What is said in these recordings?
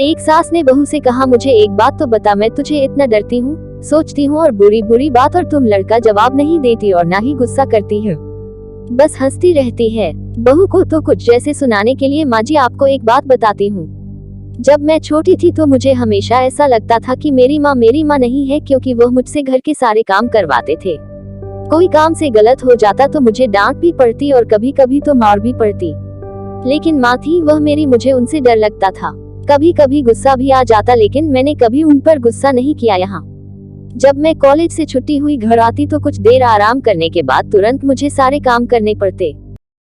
एक सास ने बहू से कहा, मुझे एक बात तो बता, मैं तुझे इतना डरती हूँ, सोचती हूँ और बुरी बुरी बात, और तुम लड़का जवाब नहीं देती और ना ही गुस्सा करती है, बस हंसती रहती है। बहू को तो कुछ जैसे सुनाने के लिए, माँ जी आपको एक बात बताती हूँ, जब मैं छोटी थी तो मुझे हमेशा ऐसा लगता था कि मेरी माँ नहीं है, क्योंकि वह मुझसे घर के सारे काम करवाते थे। कोई काम से गलत हो जाता तो मुझे डांट भी पड़ती और कभी कभी तो मार भी पड़ती, लेकिन माँ थी वह मेरी, मुझे उनसे डर लगता था। कभी कभी गुस्सा भी आ जाता, लेकिन मैंने कभी उन पर गुस्सा नहीं किया। यहाँ जब मैं कॉलेज से छुट्टी हुई घर आती तो कुछ देर आराम करने के बाद तुरंत मुझे सारे काम करने पड़ते।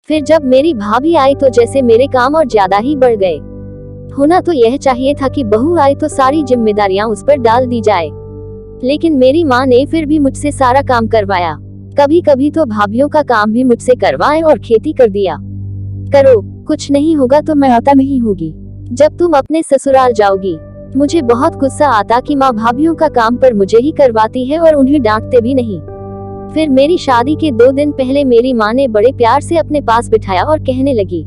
फिर जब मेरी भाभी आई तो जैसे मेरे काम और ज्यादा ही बढ़ गए। होना तो यह चाहिए था कि बहू आए तो सारी जिम्मेदारियां उस पर डाल दी जाए, लेकिन मेरी माँ ने फिर भी मुझसे सारा काम करवाया। कभी कभी तो भाभीियों का काम भी मुझसे करवाए और खेती कर दिया। करो, कुछ नहीं होगा तो मैं आता नहीं होगी जब तुम अपने ससुराल जाओगी। मुझे बहुत गुस्सा आता कि माँ भाभीियों का काम पर मुझे ही करवाती है और उन्हें डांटते भी नहीं। फिर मेरी शादी के 2 दिन पहले मेरी माँ ने बड़े प्यार से अपने पास बिठाया और कहने लगी,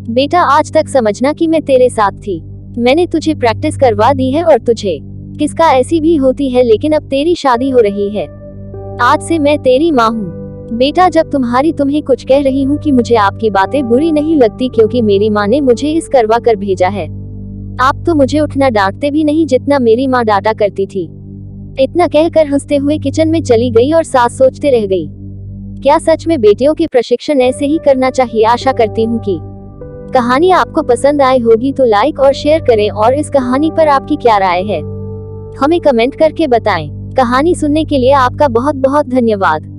बेटा आज तक समझना कि मैं तेरे साथ थी, मैंने तुझे प्रैक्टिस करवा दी है और तुझे किसका ऐसी भी होती है, लेकिन अब तेरी शादी हो रही है, आज से मैं तेरी माँ हूँ। बेटा जब तुम्हें कुछ कह रही हूँ कि मुझे आपकी बातें बुरी नहीं लगती, क्योंकि मेरी माँ ने मुझे इस करवा कर भेजा है। आप तो मुझे उठना डांटते भी नहीं जितना मेरी माँ डांटा करती थी। इतना कहकर हंसते हुए किचन में चली गई और सास सोचते रह गई, क्या सच में बेटियों के प्रशिक्षण ऐसे ही करना चाहिए। आशा करती हूँ कि कहानी आपको पसंद आई होगी, तो लाइक और शेयर करें, और इस कहानी पर आपकी क्या राय है हमें कमेंट करके बताएं। कहानी सुनने के लिए आपका बहुत बहुत धन्यवाद।